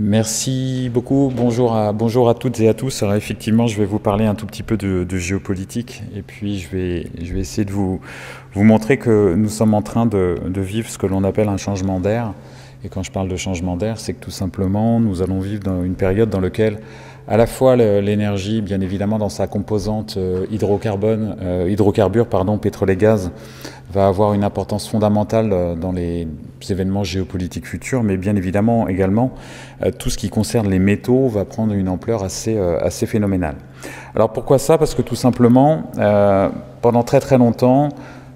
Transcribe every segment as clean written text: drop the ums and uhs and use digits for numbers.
Merci beaucoup. Bonjour à toutes et à tous. Alors effectivement, je vais vous parler un tout petit peu de géopolitique et puis je vais essayer de vous montrer que nous sommes en train de vivre ce que l'on appelle un changement d'air. Et quand je parle de changement d'air, c'est que tout simplement, nous allons vivre dans une période dans laquelle à la fois l'énergie, bien évidemment dans sa composante hydrocarbures, pétrole et gaz, va avoir une importance fondamentale dans les événements géopolitiques futurs, mais bien évidemment également tout ce qui concerne les métaux va prendre une ampleur assez phénoménale. Alors pourquoi ça? Parce que tout simplement, pendant très longtemps,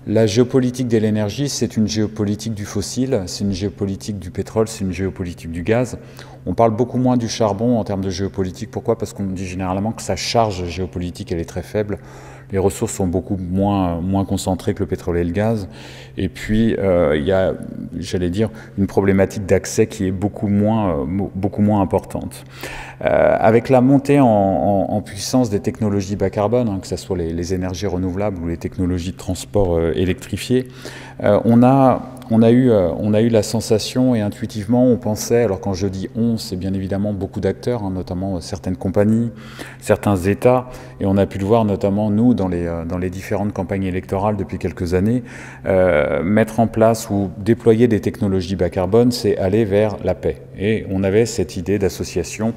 la géopolitique de l'énergie, c'est une géopolitique du fossile, c'est une géopolitique du pétrole, c'est une géopolitique du gaz. On parle beaucoup moins du charbon en termes de géopolitique. Pourquoi? Parce qu'on dit généralement que sa charge géopolitique, elle est très faible. Les ressources sont beaucoup moins concentrées que le pétrole et le gaz. Et puis, il y a, j'allais dire, une problématique d'accès qui est beaucoup moins importante. Avec la montée en puissance des technologies bas carbone, que ce soit les énergies renouvelables ou les technologies de transport électrifiées, on a eu la sensation et intuitivement on pensait, alors quand je dis on, c'est bien évidemment beaucoup d'acteurs, notamment certaines compagnies, certains États, et on a pu le voir notamment nous dans les différentes campagnes électorales depuis quelques années, mettre en place ou déployer des technologies bas carbone, c'est aller vers la paix. Et on avait cette idée d'association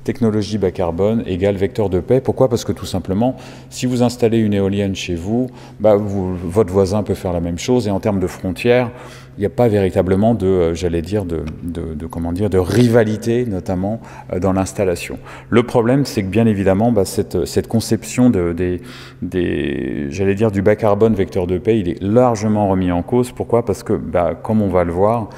technologie bas carbone égale vecteur de paix. Pourquoi? Parce que tout simplement, si vous installez une éolienne chez vous, votre voisin peut faire la même chose. Et en termes de frontières, il n'y a pas véritablement de rivalité, notamment dans l'installation. Le problème, c'est que bien évidemment, cette conception du bas carbone vecteur de paix, il est largement remis en cause. Pourquoi? Parce que, comme on va le voir,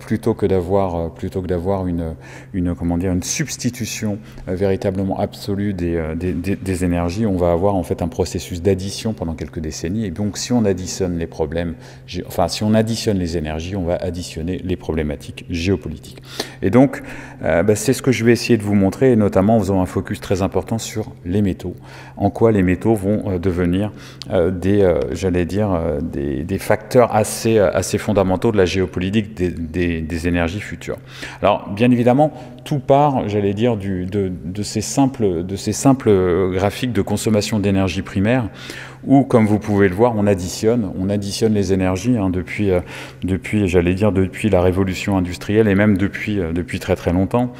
plutôt que d'avoir une substitution véritablement absolue des énergies, on va avoir en fait un processus d'addition pendant quelques décennies. Et donc, si on additionne les énergies, on va additionner les problématiques géopolitiques. Et donc, c'est ce que je vais essayer de vous montrer, et notamment en faisant un focus très important sur les métaux. En quoi les métaux vont devenir des facteurs assez fondamentaux de la géopolitique des énergies futures. Alors, bien évidemment, tout part, de ces simples graphiques de consommation d'énergie primaire, où, comme vous pouvez le voir, on additionne les énergies depuis la révolution industrielle et même depuis très longtemps.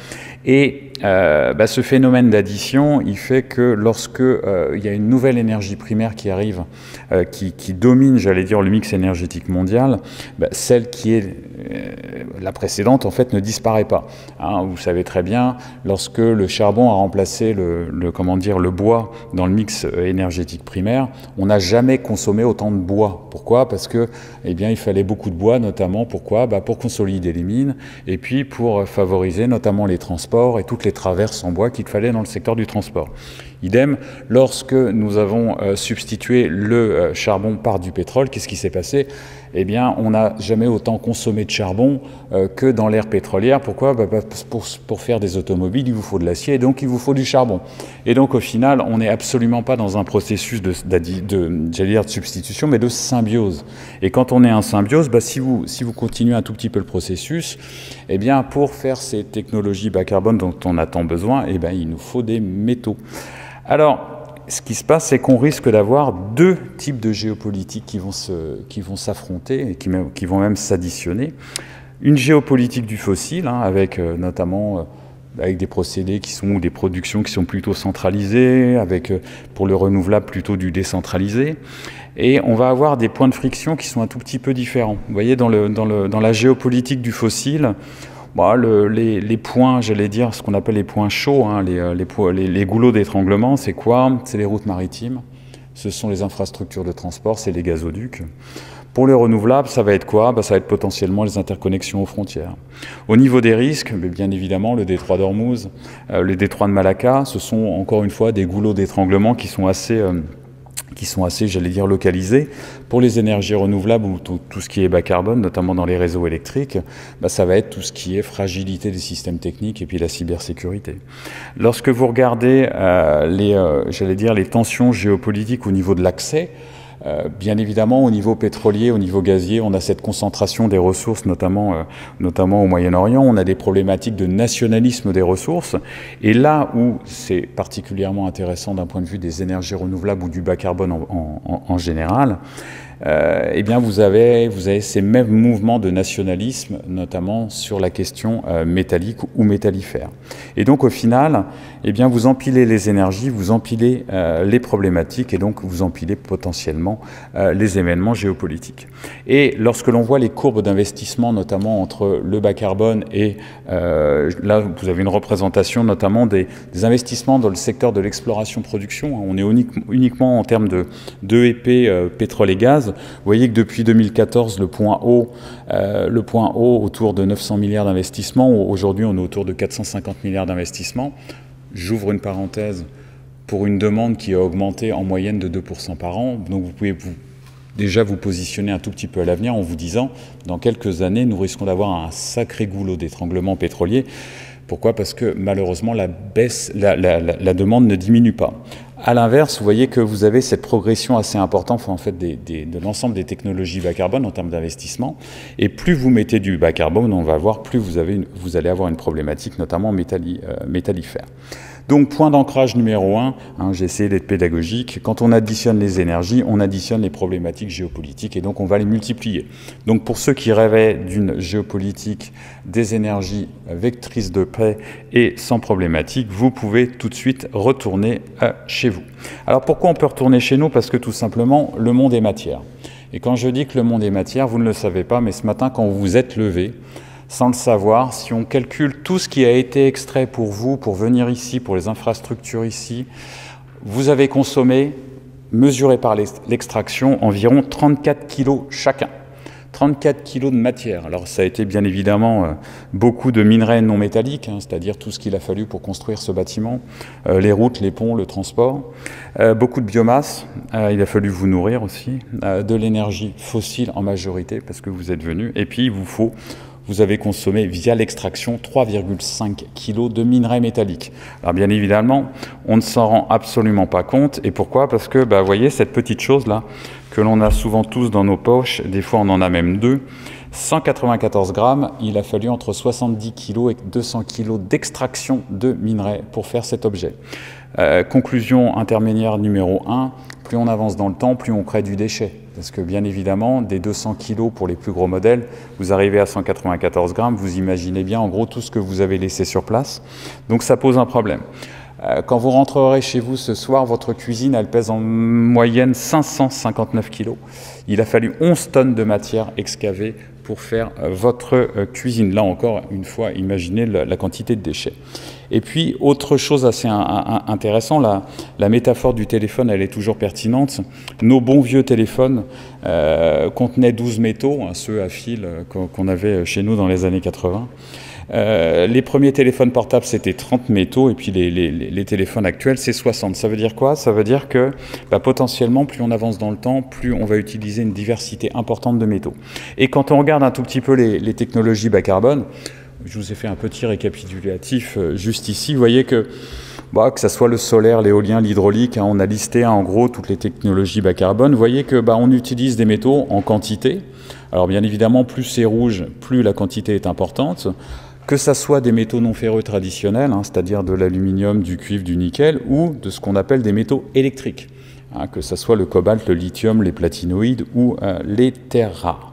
Et ce phénomène d'addition, il fait que lorsque il y a une nouvelle énergie primaire qui arrive, qui domine, le mix énergétique mondial, celle qui est la précédente, en fait, ne disparaît pas. Vous savez très bien, lorsque le charbon a remplacé le bois dans le mix énergétique primaire, on n'a jamais consommé autant de bois. Pourquoi? Parce que, il fallait beaucoup de bois, notamment, pourquoi? Pour consolider les mines, et puis pour favoriser notamment les transports et toutes les traverses en bois qu'il fallait dans le secteur du transport. Idem, lorsque nous avons substitué le charbon par du pétrole, qu'est-ce qui s'est passé? On n'a jamais autant consommé de charbon que dans l'ère pétrolière. Pourquoi? Pour faire des automobiles, il vous faut de l'acier et donc il vous faut du charbon. Et donc au final, on n'est absolument pas dans un processus de substitution, mais de symbiose. Et quand on est en symbiose, si vous continuez un tout petit peu le processus, pour faire ces technologies bas carbone dont on a tant besoin, il nous faut des métaux. Alors, ce qui se passe, c'est qu'on risque d'avoir deux types de géopolitique qui vont s'affronter et qui vont même s'additionner. Une géopolitique du fossile, avec notamment avec des procédés ou des productions qui sont plutôt centralisées, avec pour le renouvelable plutôt du décentralisé. Et on va avoir des points de friction qui sont un tout petit peu différents. Vous voyez, dans la géopolitique du fossile, les points, ce qu'on appelle les points chauds, les goulots d'étranglement, c'est quoi? C'est les routes maritimes, ce sont les infrastructures de transport, c'est les gazoducs. Pour les renouvelables, ça va être quoi? Ça va être potentiellement les interconnexions aux frontières. Au niveau des risques, bien évidemment, le détroit d'Ormuz, le détroit de Malacca, ce sont encore une fois des goulots d'étranglement qui sont assez localisés. Pour les énergies renouvelables ou tout ce qui est bas carbone, notamment dans les réseaux électriques, ça va être tout ce qui est fragilité des systèmes techniques et puis la cybersécurité. Lorsque vous regardez les tensions géopolitiques au niveau de l'accès, Bien évidemment, au niveau pétrolier, au niveau gazier, on a cette concentration des ressources, notamment au Moyen-Orient. On a des problématiques de nationalisme des ressources. Et là où c'est particulièrement intéressant d'un point de vue des énergies renouvelables ou du bas carbone en général, eh bien vous avez ces mêmes mouvements de nationalisme, notamment sur la question métallique ou métallifère. Et donc au final, eh bien vous empilez les énergies, vous empilez les problématiques et donc vous empilez potentiellement les événements géopolitiques. Et lorsque l'on voit les courbes d'investissement, notamment entre le bas carbone et là vous avez une représentation notamment des investissements dans le secteur de l'exploration-production. On est uniquement en termes de EP, pétrole et gaz. Vous voyez que depuis 2014, le point haut autour de 900 milliards d'investissements, aujourd'hui on est autour de 450 milliards d'investissements. J'ouvre une parenthèse pour une demande qui a augmenté en moyenne de 2% par an. Donc vous pouvez déjà vous positionner un tout petit peu à l'avenir en vous disant, dans quelques années, nous risquons d'avoir un sacré goulot d'étranglement pétrolier. Pourquoi? Parce que malheureusement, la demande ne diminue pas. À l'inverse, vous voyez que vous avez cette progression assez importante en fait, de l'ensemble des technologies bas carbone en termes d'investissement. Et plus vous mettez du bas carbone, on va voir, plus vous allez avoir une problématique, notamment métallifère. Donc, point d'ancrage numéro 1, j'ai essayé d'être pédagogique, quand on additionne les énergies, on additionne les problématiques géopolitiques et donc on va les multiplier. Donc, pour ceux qui rêvaient d'une géopolitique des énergies vectrices de paix et sans problématique, vous pouvez tout de suite retourner chez vous. Alors, pourquoi on peut retourner chez nous? Parce que tout simplement, le monde est matière. Et quand je dis que le monde est matière, vous ne le savez pas, mais ce matin, quand vous vous êtes levé, sans le savoir, si on calcule tout ce qui a été extrait pour vous, pour venir ici, pour les infrastructures ici, vous avez consommé, mesuré par l'extraction, environ 34 kilos chacun. 34 kilos de matière. Alors ça a été bien évidemment beaucoup de minerais non métalliques, c'est-à-dire tout ce qu'il a fallu pour construire ce bâtiment, les routes, les ponts, le transport, beaucoup de biomasse, il a fallu vous nourrir aussi, de l'énergie fossile en majorité parce que vous êtes venus, et puis vous avez consommé via l'extraction 3,5 kg de minerais métalliques. Alors bien évidemment, on ne s'en rend absolument pas compte. Et pourquoi? Parce que, vous voyez, cette petite chose-là, que l'on a souvent tous dans nos poches, des fois on en a même deux, 194 grammes, il a fallu entre 70 kg et 200 kg d'extraction de minerais pour faire cet objet. Conclusion intermédiaire numéro 1, plus on avance dans le temps, plus on crée du déchet. Parce que bien évidemment, des 200 kg pour les plus gros modèles, vous arrivez à 194 grammes, vous imaginez bien en gros tout ce que vous avez laissé sur place. Donc ça pose un problème. Quand vous rentrerez chez vous ce soir, votre cuisine, elle pèse en moyenne 559 kg. Il a fallu 11 tonnes de matière excavée pour faire votre cuisine. Là encore, une fois, imaginez la quantité de déchets. Et puis, autre chose assez intéressante, la métaphore du téléphone, elle est toujours pertinente. Nos bons vieux téléphones contenaient 12 métaux, ceux à fil qu'on avait chez nous dans les années 80. Les premiers téléphones portables, c'était 30 métaux, et puis les téléphones actuels, c'est 60. Ça veut dire quoi? Ça veut dire que potentiellement, plus on avance dans le temps, plus on va utiliser une diversité importante de métaux. Et quand on regarde un tout petit peu les technologies bas carbone, je vous ai fait un petit récapitulatif juste ici, vous voyez que ce soit le solaire, l'éolien, l'hydraulique, on a listé en gros toutes les technologies bas carbone. Vous voyez que on utilise des métaux en quantité. Alors bien évidemment, plus c'est rouge, plus la quantité est importante. Que ça soit des métaux non ferreux traditionnels, c'est-à-dire de l'aluminium, du cuivre, du nickel, ou de ce qu'on appelle des métaux électriques, que ça soit le cobalt, le lithium, les platinoïdes ou les terres rares.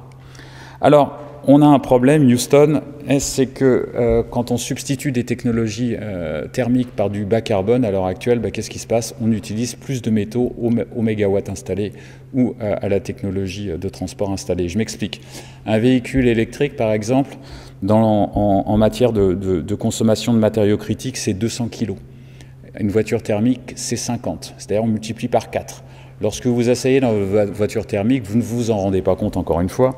Alors, on a un problème, Houston, c'est que quand on substitue des technologies thermiques par du bas carbone, à l'heure actuelle, qu'est-ce qui se passe? On utilise plus de métaux au mégawatt installé ou à la technologie de transport installée. Je m'explique. Un véhicule électrique, par exemple, en matière de consommation de matériaux critiques, c'est 200 kg. Une voiture thermique, c'est 50. C'est-à-dire on multiplie par 4. Lorsque vous asseyez dans votre voiture thermique, vous ne vous en rendez pas compte, encore une fois,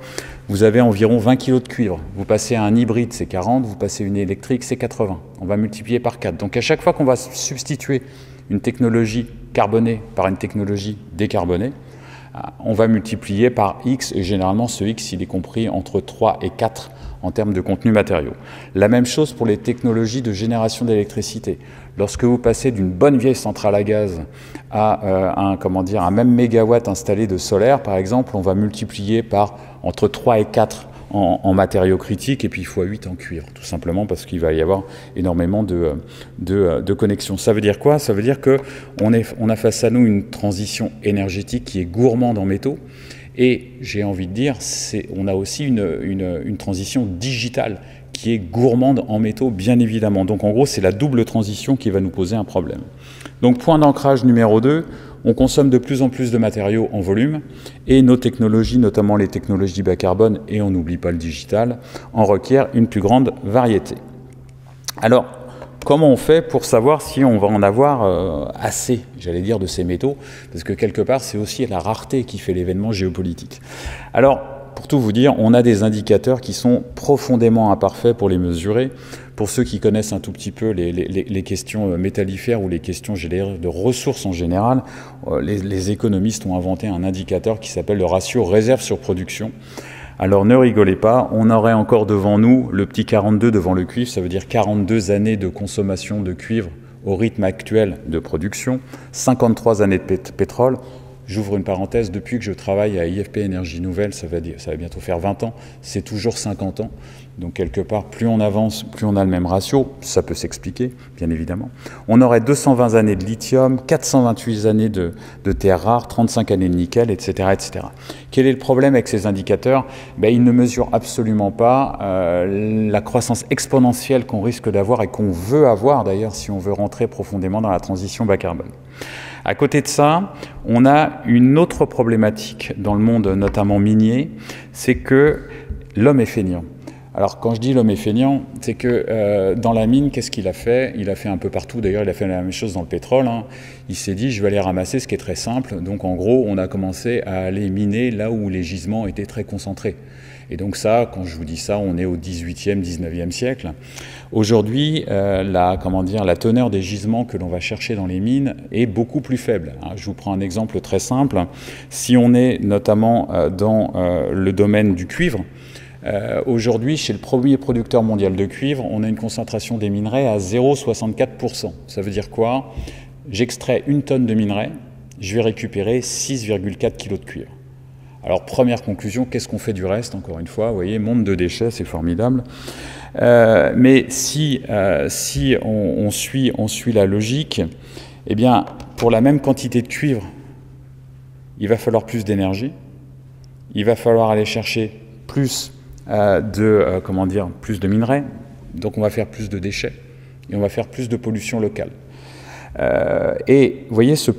vous avez environ 20 kg de cuivre. Vous passez à un hybride, c'est 40, vous passez à une électrique, c'est 80. On va multiplier par 4. Donc à chaque fois qu'on va substituer une technologie carbonée par une technologie décarbonée, on va multiplier par X, et généralement ce X, il est compris entre 3 et 4 en termes de contenu matériaux. La même chose pour les technologies de génération d'électricité. Lorsque vous passez d'une bonne vieille centrale à gaz à un même mégawatt installé de solaire, par exemple, on va multiplier par entre 3 et 4 en matériaux critiques et puis x8 en cuivre, tout simplement parce qu'il va y avoir énormément de connexions. Ça veut dire quoi? Ça veut dire qu'on a face à nous une transition énergétique qui est gourmande en métaux et j'ai envie de dire, on a aussi une transition digitale qui est gourmande en métaux, bien évidemment. Donc en gros, c'est la double transition qui va nous poser un problème. Donc point d'ancrage numéro 2, on consomme de plus en plus de matériaux en volume et nos technologies, notamment les technologies bas carbone, et on n'oublie pas le digital, en requièrent une plus grande variété. Alors, comment on fait pour savoir si on va en avoir assez, j'allais dire, de ces métaux? Parce que quelque part, c'est aussi la rareté qui fait l'événement géopolitique. Alors, pour tout vous dire, on a des indicateurs qui sont profondément imparfaits pour les mesurer. Pour ceux qui connaissent un tout petit peu les questions métallifères ou les questions de ressources en général, les économistes ont inventé un indicateur qui s'appelle le ratio réserve sur production. Alors ne rigolez pas, on aurait encore devant nous le petit 42 devant le cuivre, ça veut dire 42 années de consommation de cuivre au rythme actuel de production, 53 années de pétrole. J'ouvre une parenthèse, depuis que je travaille à IFP Énergie Nouvelle, ça va bientôt faire 20 ans, c'est toujours 50 ans. Donc quelque part, plus on avance, plus on a le même ratio. Ça peut s'expliquer, bien évidemment. On aurait 220 années de lithium, 428 années de terres rares, 35 années de nickel, etc., etc. Quel est le problème avec ces indicateurs? Ils ne mesurent absolument pas la croissance exponentielle qu'on risque d'avoir et qu'on veut avoir, d'ailleurs, si on veut rentrer profondément dans la transition bas carbone. À côté de ça, on a une autre problématique dans le monde, notamment minier, c'est que l'homme est feignant. Alors quand je dis l'homme est feignant, c'est que dans la mine, qu'est-ce qu'il a fait? Il a fait un peu partout, d'ailleurs il a fait la même chose dans le pétrole. Il s'est dit je vais aller ramasser ce qui est très simple. Donc en gros, on a commencé à aller miner là où les gisements étaient très concentrés. Et donc ça, quand je vous dis ça, on est au 18e, 19e siècle. Aujourd'hui, la teneur des gisements que l'on va chercher dans les mines est beaucoup plus faible. Je vous prends un exemple très simple. Si on est notamment dans le domaine du cuivre, aujourd'hui, chez le premier producteur mondial de cuivre, on a une concentration des minerais à 0,64%. Ça veut dire quoi? J'extrais 1 tonne de minerai, je vais récupérer 6,4 kg de cuivre. Alors, première conclusion, qu'est-ce qu'on fait du reste? Encore une fois, vous voyez, monde de déchets, c'est formidable. Mais si on suit la logique, eh bien, pour la même quantité de cuivre, il va falloir plus d'énergie, il va falloir aller chercher plus de minerais, donc on va faire plus de déchets et on va faire plus de pollution locale. Et vous voyez cette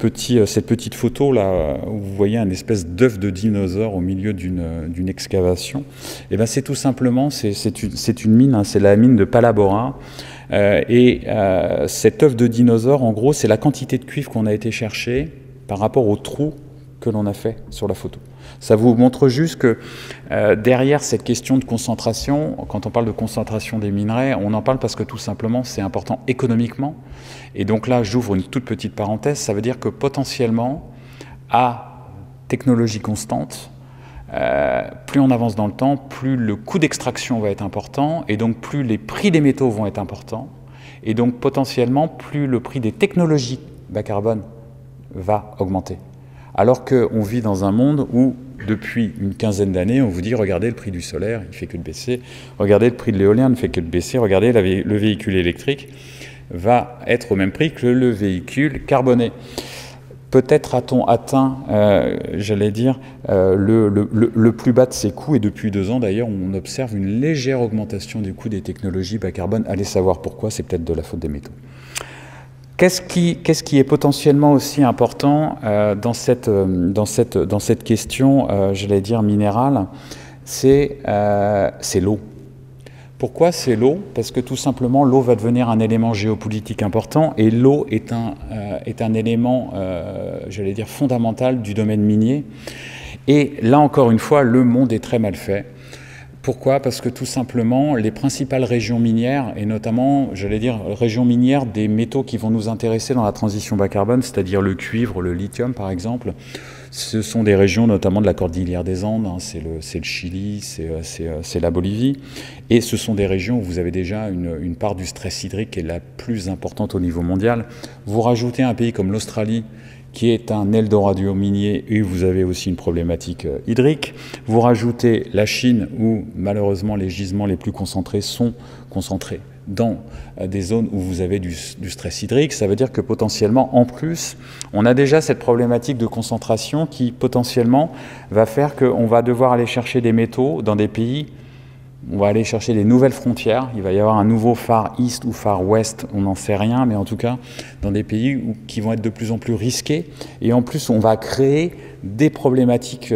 petite photo là, où vous voyez un espèce d'œuf de dinosaure au milieu d'une excavation. Et ben c'est tout simplement, c'est une mine, c'est la mine de Palabora. Cet œuf de dinosaure, en gros, c'est la quantité de cuivre qu'on a été chercher par rapport au trou que l'on a fait sur la photo. Ça vous montre juste que derrière cette question de concentration, quand on parle de concentration des minerais, on en parle parce que tout simplement c'est important économiquement. Et donc là, j'ouvre une toute petite parenthèse, ça veut dire que potentiellement, à technologie constante, plus on avance dans le temps, plus le coût d'extraction va être important, et donc plus les prix des métaux vont être importants, et donc potentiellement plus le prix des technologies bas carbone va augmenter. Alors qu'on vit dans un monde où, depuis une quinzaine d'années, on vous dit « Regardez le prix du solaire, il ne fait que de baisser. Regardez le prix de l'éolien, il ne fait que de baisser. Regardez, le véhicule électrique va être au même prix que le véhicule carboné. » Peut-être a-t-on atteint, j'allais dire, le plus bas de ses coûts. Et depuis 2 ans, d'ailleurs, on observe une légère augmentation du coût des technologies bas carbone. Allez savoir pourquoi, c'est peut-être de la faute des métaux. Qu'est-ce qui est potentiellement aussi important dans cette question, j'allais dire, minérale? C'est l'eau. Pourquoi c'est l'eau? Parce que tout simplement, l'eau va devenir un élément géopolitique important et l'eau est un élément, j'allais dire, fondamental du domaine minier. Et là, encore une fois, le monde est très mal fait. Pourquoi? Parce que tout simplement, les principales régions minières, et notamment, j'allais dire, régions minières des métaux qui vont nous intéresser dans la transition bas carbone, c'est-à-dire le cuivre, le lithium par exemple, ce sont des régions notamment de la cordillère des Andes, hein, c'est le Chili, c'est la Bolivie, et ce sont des régions où vous avez déjà une part du stress hydrique qui est la plus importante au niveau mondial. Vous rajoutez un pays comme l'Australie, qui est un Eldorado minier, et vous avez aussi une problématique hydrique. Vous rajoutez la Chine, où malheureusement les gisements les plus concentrés sont concentrés dans des zones où vous avez du stress hydrique. Ça veut dire que potentiellement, en plus, on a déjà cette problématique de concentration qui potentiellement va faire qu'on va devoir aller chercher des métaux dans des pays. On va aller chercher des nouvelles frontières, il va y avoir un nouveau Far East ou Far West, on n'en sait rien, mais en tout cas dans des pays qui vont être de plus en plus risqués. Et en plus, on va créer des problématiques,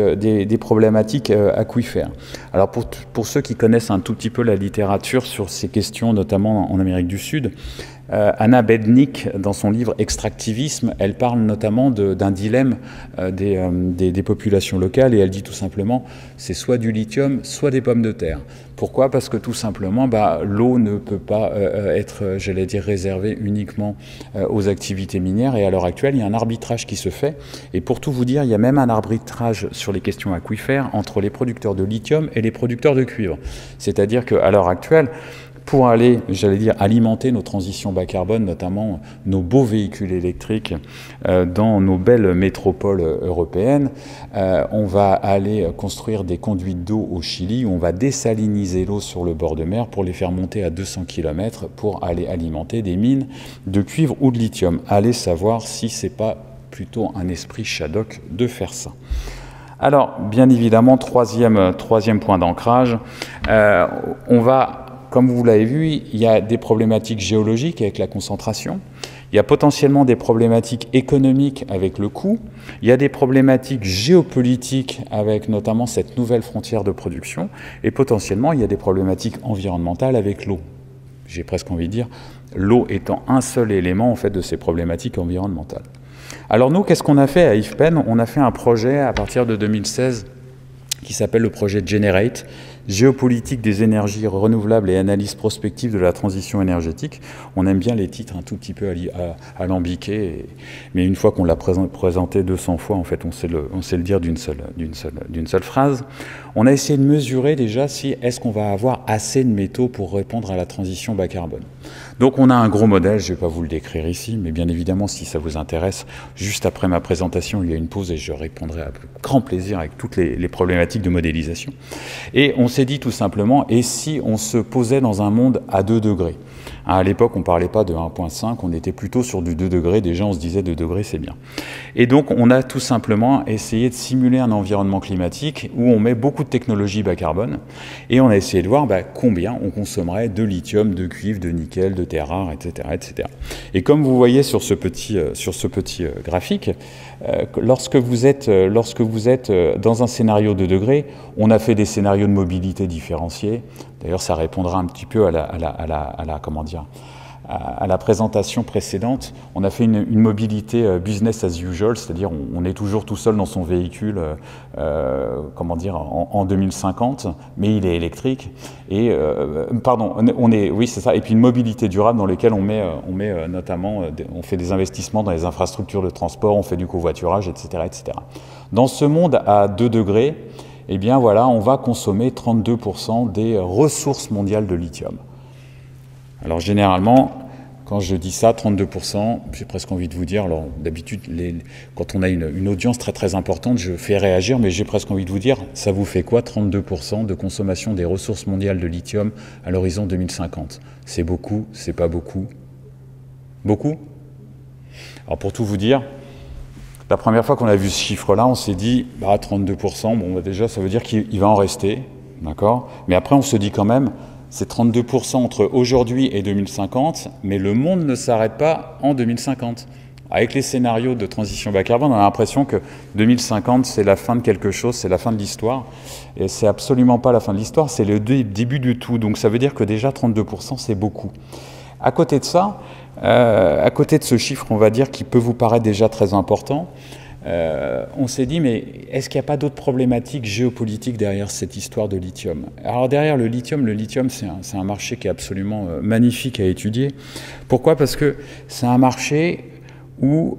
aquifères. Alors pour ceux qui connaissent un tout petit peu la littérature sur ces questions, notamment en Amérique du Sud, Anna Bednick, dans son livre Extractivisme, elle parle notamment d'un dilemme des populations locales, et elle dit tout simplement c'est soit du lithium, soit des pommes de terre. Pourquoi? Parce que tout simplement, l'eau ne peut pas être, j'allais dire, réservée uniquement aux activités minières, et à l'heure actuelle, il y a un arbitrage qui se fait, et pour tout vous dire, il y a même un arbitrage sur les questions aquifères entre les producteurs de lithium et les producteurs de cuivre. C'est-à-dire qu'à l'heure actuelle, pour aller, j'allais dire, alimenter nos transitions bas carbone, notamment nos beaux véhicules électriques dans nos belles métropoles européennes, on va aller construire des conduites d'eau au Chili où on va désaliniser l'eau sur le bord de mer pour les faire monter à 200 km pour aller alimenter des mines de cuivre ou de lithium. Allez savoir si c'est pas plutôt un esprit Shadok de faire ça. Alors, bien évidemment, troisième point d'ancrage, on va... Comme vous l'avez vu, il y a des problématiques géologiques avec la concentration, il y a potentiellement des problématiques économiques avec le coût, il y a des problématiques géopolitiques avec notamment cette nouvelle frontière de production, et potentiellement il y a des problématiques environnementales avec l'eau. J'ai presque envie de dire, l'eau étant un seul élément en fait de ces problématiques environnementales. Alors nous, qu'est-ce qu'on a fait à IFPEN? On a fait un projet à partir de 2016 qui s'appelle le projet Generate, Géopolitique des énergies renouvelables et analyse prospective de la transition énergétique. On aime bien les titres un tout petit peu alambiqués, mais une fois qu'on l'a présenté 200 fois, en fait, on sait le dire d'une seule phrase. On a essayé de mesurer déjà si est-ce qu'on va avoir assez de métaux pour répondre à la transition bas carbone. Donc on a un gros modèle, je ne vais pas vous le décrire ici, mais bien évidemment, si ça vous intéresse, juste après ma présentation, il y a une pause et je répondrai avec grand plaisir avec toutes les problématiques de modélisation. Et on s'est dit tout simplement, et si on se posait dans un monde à 2 degrés? À l'époque, on ne parlait pas de 1,5, on était plutôt sur du 2 degrés, déjà on se disait 2 degrés c'est bien. Et donc on a tout simplement essayé de simuler un environnement climatique où on met beaucoup de technologies bas carbone, et on a essayé de voir combien on consommerait de lithium, de cuivre, de nickel, de terres rares, etc., etc. Et comme vous voyez sur ce petit graphique, lorsque vous êtes dans un scénario de 2 degrés, on a fait des scénarios de mobilité différenciés. D'ailleurs, ça répondra un petit peu à la présentation précédente. On a fait une mobilité business as usual, c'est-à-dire on est toujours tout seul dans son véhicule en 2050, mais il est électrique. Et oui, c'est ça. Et puis une mobilité durable dans laquelle on met notamment, on fait des investissements dans les infrastructures de transport, on fait du covoiturage, etc., etc. Dans ce monde à 2 degrés, eh bien voilà, on va consommer 32% des ressources mondiales de lithium. Alors généralement, quand je dis ça, 32%, j'ai presque envie de vous dire, alors d'habitude, quand on a une audience très très importante, je fais réagir, mais j'ai presque envie de vous dire, ça vous fait quoi 32% de consommation des ressources mondiales de lithium à l'horizon 2050? C'est beaucoup, c'est pas beaucoup? Beaucoup? Alors pour tout vous dire, la première fois qu'on a vu ce chiffre-là, on s'est dit, 32%, bon déjà ça veut dire qu'il va en rester, d'accord? Mais après on se dit quand même, c'est 32% entre aujourd'hui et 2050, mais le monde ne s'arrête pas en 2050. Avec les scénarios de transition bas carbone, on a l'impression que 2050, c'est la fin de quelque chose, c'est la fin de l'histoire. Et c'est absolument pas la fin de l'histoire, c'est le début du tout. Donc ça veut dire que déjà 32%, c'est beaucoup. À côté de ça, à côté de ce chiffre, on va dire, qui peut vous paraître déjà très important, on s'est dit, mais est-ce qu'il n'y a pas d'autres problématiques géopolitiques derrière cette histoire de lithium? Alors derrière le lithium, c'est un marché qui est absolument magnifique à étudier. Pourquoi? Parce que c'est un marché où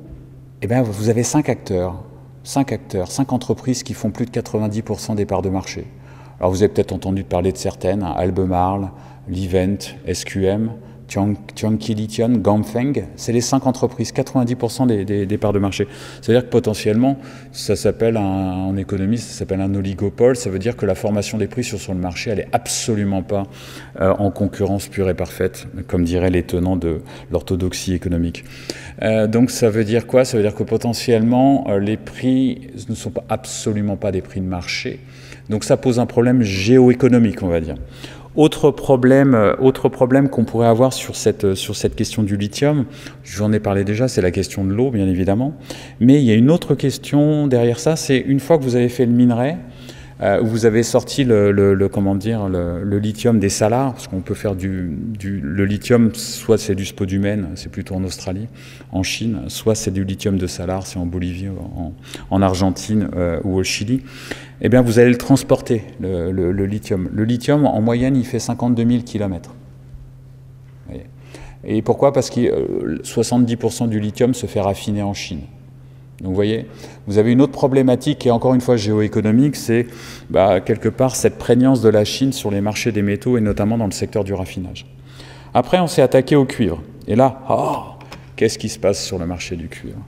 vous avez 5 acteurs, 5 entreprises qui font plus de 90% des parts de marché. Alors vous avez peut-être entendu parler de certaines, Albemarle, Livent, SQM, Tianqi Lithium, Ganfeng, c'est les 5 entreprises, 90% des parts de marché. C'est-à-dire que potentiellement, ça s'appelle en économie, ça s'appelle un oligopole, ça veut dire que la formation des prix sur le marché, elle n'est absolument pas en concurrence pure et parfaite, comme diraient les tenants de l'orthodoxie économique. Donc ça veut dire quoi? Ça veut dire que potentiellement, les prix ne sont absolument pas des prix de marché. Donc ça pose un problème géoéconomique, on va dire. Autre problème qu'on pourrait avoir sur cette question du lithium, j'en ai parlé déjà, c'est la question de l'eau, bien évidemment. Mais il y a une autre question derrière ça, c'est une fois que vous avez fait le minerai, vous avez sorti le lithium des salars, parce qu'on peut faire le lithium, soit c'est du spodumène, c'est plutôt en Australie, en Chine, soit c'est du lithium de salar, c'est en Bolivie, en Argentine ou au Chili. Eh bien, vous allez le transporter, le lithium. Le lithium, en moyenne, il fait 52 000 km. Et pourquoi? Parce que 70% du lithium se fait raffiner en Chine. Donc vous voyez, vous avez une autre problématique qui est encore une fois géoéconomique, c'est quelque part cette prégnance de la Chine sur les marchés des métaux et notamment dans le secteur du raffinage. Après, on s'est attaqué au cuivre. Et là, qu'est-ce qui se passe sur le marché du cuivre?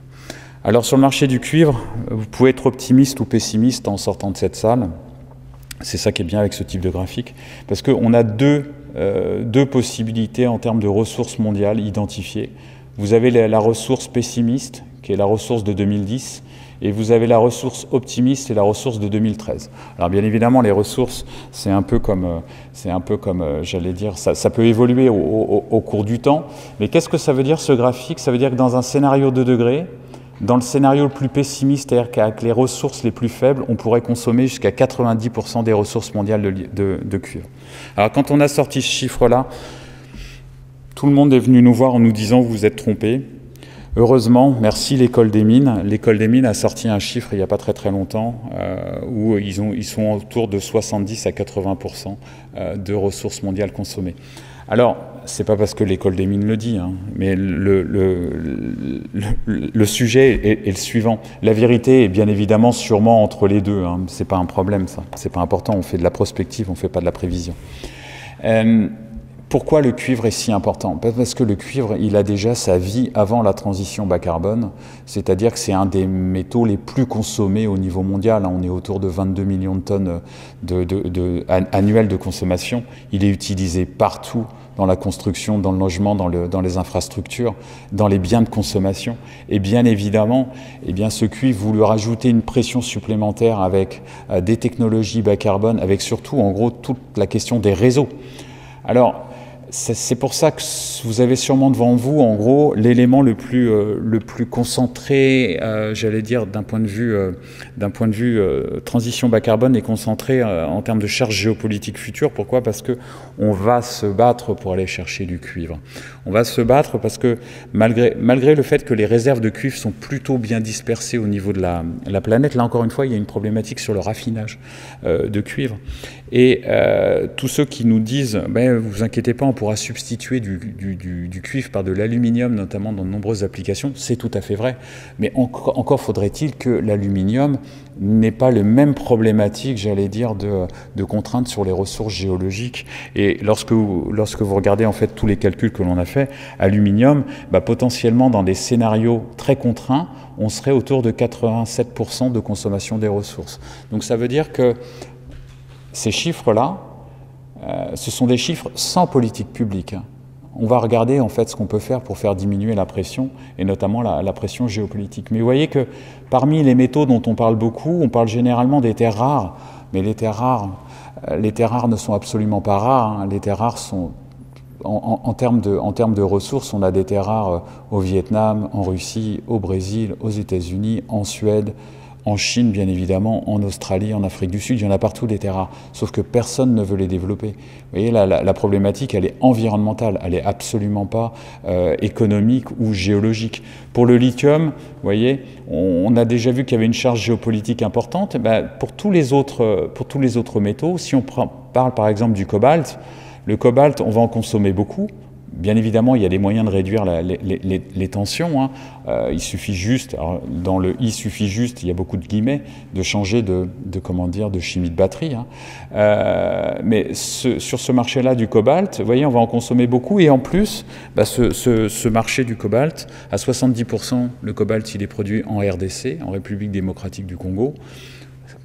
Alors sur le marché du cuivre, vous pouvez être optimiste ou pessimiste en sortant de cette salle. C'est ça qui est bien avec ce type de graphique, parce qu'on a deux possibilités en termes de ressources mondiales identifiées. Vous avez la ressource pessimiste, qui est la ressource de 2010, et vous avez la ressource optimiste et la ressource de 2013. Alors bien évidemment, les ressources, c'est un peu comme j'allais dire, ça peut évoluer au cours du temps. Mais qu'est-ce que ça veut dire ce graphique? Ça veut dire que dans un scénario 2 degrés, dans le scénario le plus pessimiste, c'est-à-dire qu'avec les ressources les plus faibles, on pourrait consommer jusqu'à 90% des ressources mondiales de cuivre. Alors quand on a sorti ce chiffre-là, tout le monde est venu nous voir en nous disant « vous vous êtes trompés ». Heureusement, merci l'École des Mines. L'École des Mines a sorti un chiffre il n'y a pas très longtemps où ils sont autour de 70 à 80% de ressources mondiales consommées. Alors, c'est pas parce que l'École des Mines le dit, mais le sujet est le suivant. La vérité est bien évidemment sûrement entre les deux. C'est pas un problème, ça. C'est pas important. On fait de la prospective, on fait pas de la prévision. Pourquoi le cuivre est si important? Parce que le cuivre, il a déjà sa vie avant la transition bas carbone, c'est-à-dire que c'est un des métaux les plus consommés au niveau mondial. On est autour de 22 millions de tonnes annuelles de consommation. Il est utilisé partout, dans la construction, dans le logement, dans les infrastructures, dans les biens de consommation. Et bien évidemment, ce cuivre, vous lui rajoutez une pression supplémentaire avec des technologies bas carbone, avec surtout, en gros, toute la question des réseaux. Alors, c'est pour ça que vous avez sûrement devant vous, en gros, l'élément le plus concentré, j'allais dire, d'un point de vue transition bas carbone, est concentré en termes de charge géopolitique future. Pourquoi? Parce que on va se battre pour aller chercher du cuivre. On va se battre parce que malgré le fait que les réserves de cuivre sont plutôt bien dispersées au niveau de la planète, là encore une fois, il y a une problématique sur le raffinage de cuivre. Et tous ceux qui nous disent vous inquiétez pas, on pourra substituer du cuivre par de l'aluminium, notamment dans de nombreuses applications, c'est tout à fait vrai. Mais encore faudrait-il que l'aluminium n'ait pas les mêmes problématiques, j'allais dire, de contraintes sur les ressources géologiques. Et lorsque vous regardez en fait tous les calculs que l'on a fait, aluminium, potentiellement dans des scénarios très contraints, on serait autour de 87% de consommation des ressources. Donc ça veut dire que ces chiffres-là, ce sont des chiffres sans politique publique. On va regarder en fait ce qu'on peut faire pour faire diminuer la pression, et notamment la pression géopolitique. Mais vous voyez que parmi les métaux dont on parle beaucoup, on parle généralement des terres rares, mais les terres rares ne sont absolument pas rares. Les terres rares sont, en termes de ressources, on a des terres rares au Vietnam, en Russie, au Brésil, aux États-Unis, en Suède, en Chine, bien évidemment, en Australie, en Afrique du Sud, il y en a partout des terres rares, sauf que personne ne veut les développer. Vous voyez, la problématique, elle est environnementale, elle n'est absolument pas économique ou géologique. Pour le lithium, vous voyez, on a déjà vu qu'il y avait une charge géopolitique importante. Pour tous les autres métaux, si on parle par exemple du cobalt, le cobalt, on va en consommer beaucoup. Bien évidemment, il y a des moyens de réduire les tensions. Hein. Il suffit juste, alors dans le « il suffit juste », il y a beaucoup de guillemets, de changer de chimie de batterie. Hein. Mais sur ce marché-là du cobalt, vous voyez, on va en consommer beaucoup. Et en plus, ce marché du cobalt, à 70%, le cobalt, il est produit en RDC, en République démocratique du Congo,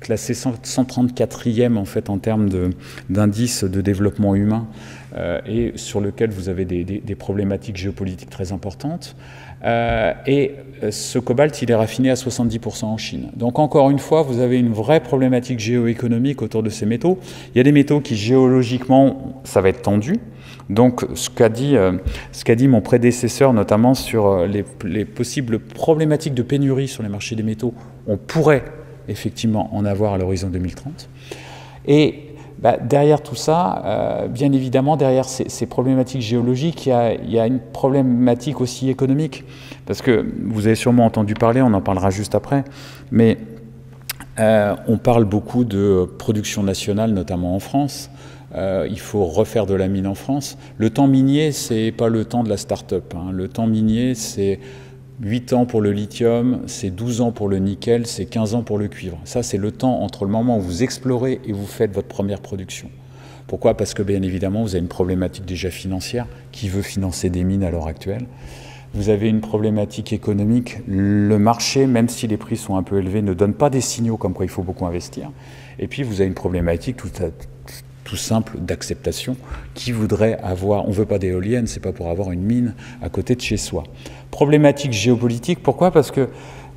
classé 134e en fait en termes d'indice de développement humain et sur lequel vous avez des problématiques géopolitiques très importantes. Et ce cobalt, il est raffiné à 70% en Chine. Donc encore une fois, vous avez une vraie problématique géoéconomique autour de ces métaux. Il y a des métaux qui géologiquement, ça va être tendu. Donc ce qu'a dit mon prédécesseur, notamment sur les possibles problématiques de pénurie sur les marchés des métaux, on pourrait effectivement en avoir à l'horizon 2030. Et derrière tout ça, bien évidemment, derrière ces problématiques géologiques, il y a une problématique aussi économique. Parce que vous avez sûrement entendu parler, on en parlera juste après, mais on parle beaucoup de production nationale, notamment en France. Il faut refaire de la mine en France. Le temps minier, c'est pas le temps de la start-up. Hein. Le temps minier, c'est 8 ans pour le lithium, c'est 12 ans pour le nickel, c'est 15 ans pour le cuivre. Ça, c'est le temps entre le moment où vous explorez et vous faites votre première production. Pourquoi? Parce que, bien évidemment, vous avez une problématique déjà financière. Qui veut financer des mines à l'heure actuelle? Vous avez une problématique économique. Le marché, même si les prix sont un peu élevés, ne donne pas des signaux comme quoi il faut beaucoup investir. Et puis, vous avez une problématique tout simple d'acceptation. Qui voudrait avoir, on ne veut pas d'éoliennes, c'est pas pour avoir une mine à côté de chez soi. Problématique géopolitique, pourquoi? Parce que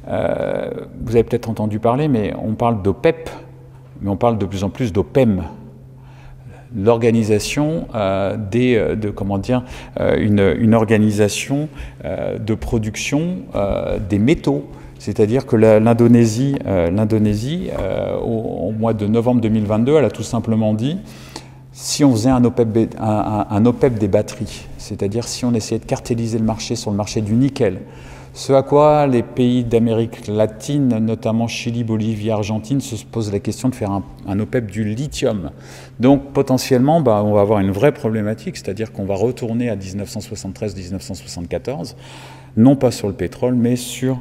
vous avez peut-être entendu parler, mais on parle d'OPEP, mais on parle de plus en plus d'OPEM, l'organisation une organisation de production des métaux. C'est-à-dire que l'Indonésie, au mois de novembre 2022, elle a tout simplement dit, si on faisait un OPEP des batteries, c'est-à-dire si on essayait de cartéliser le marché sur le marché du nickel, ce à quoi les pays d'Amérique latine, notamment Chili, Bolivie, Argentine, se posent la question de faire un OPEP du lithium. Donc potentiellement, on va avoir une vraie problématique, c'est-à-dire qu'on va retourner à 1973-1974, non pas sur le pétrole, mais sur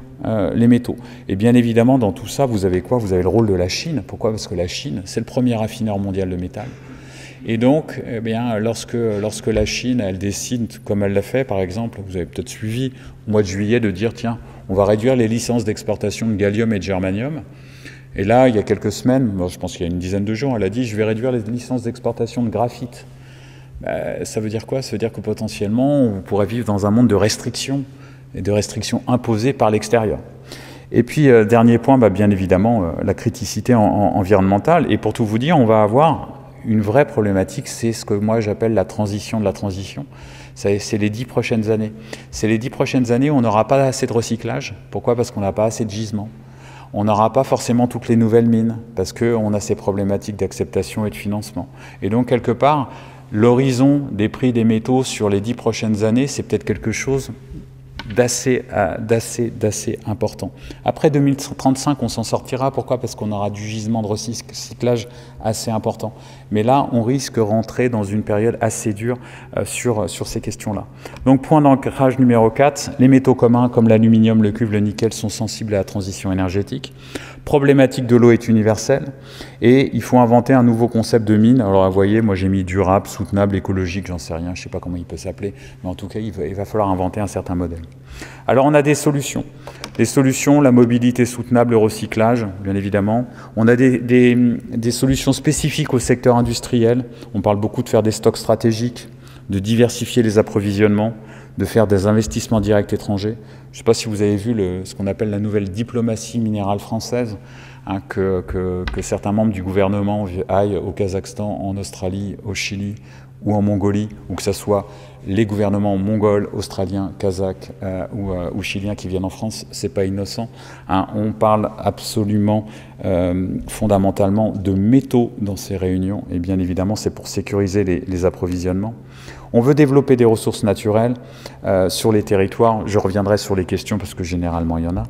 les métaux. Et bien évidemment, dans tout ça, vous avez quoi? Vous avez le rôle de la Chine. Pourquoi? Parce que la Chine, c'est le premier raffineur mondial de métal. Et donc, lorsque la Chine, elle décide, comme elle l'a fait, par exemple, vous avez peut-être suivi, au mois de juillet, de dire, tiens, on va réduire les licences d'exportation de gallium et de germanium. Et là, il y a quelques semaines, je pense qu'il y a une dizaine de jours, elle a dit, je vais réduire les licences d'exportation de graphite. Ça veut dire quoi? Ça veut dire que potentiellement, on pourrait vivre dans un monde de restrictions, et de restrictions imposées par l'extérieur. Et puis, dernier point, bien évidemment, la criticité environnementale. Et pour tout vous dire, on va avoir une vraie problématique, c'est ce que moi j'appelle la transition de la transition. C'est les 10 prochaines années. C'est les 10 prochaines années où on n'aura pas assez de recyclage. Pourquoi? Parce qu'on n'a pas assez de gisements. On n'aura pas forcément toutes les nouvelles mines, parce qu'on a ces problématiques d'acceptation et de financement. Et donc, quelque part, l'horizon des prix des métaux sur les 10 prochaines années, c'est peut-être quelque chose d'assez important. Après 2035, on s'en sortira. Pourquoi? Parce qu'on aura du gisement de recyclage assez important. Mais là, on risque de rentrer dans une période assez dure sur ces questions-là. Donc, point d'ancrage numéro 4, les métaux communs comme l'aluminium, le cuivre, le nickel sont sensibles à la transition énergétique. Problématique de l'eau est universelle et il faut inventer un nouveau concept de mine. Alors, vous voyez, moi j'ai mis durable, soutenable, écologique, j'en sais rien, je ne sais pas comment il peut s'appeler, mais en tout cas, il va falloir inventer un certain modèle. Alors, on a des solutions. Des solutions, la mobilité soutenable, le recyclage, bien évidemment. On a des solutions spécifiques au secteur industriel. On parle beaucoup de faire des stocks stratégiques, de diversifier les approvisionnements, de faire des investissements directs étrangers. Je ne sais pas si vous avez vu ce qu'on appelle la nouvelle diplomatie minérale française, hein, que certains membres du gouvernement aillent au Kazakhstan, en Australie, au Chili ou en Mongolie, ou que ce soit les gouvernements mongols, australiens, kazakhs ou chiliens qui viennent en France, c'est pas innocent. Hein. On parle absolument fondamentalement de métaux dans ces réunions, et bien évidemment c'est pour sécuriser les approvisionnements. On veut développer des ressources naturelles sur les territoires. Je reviendrai sur les questions parce que généralement il y en a.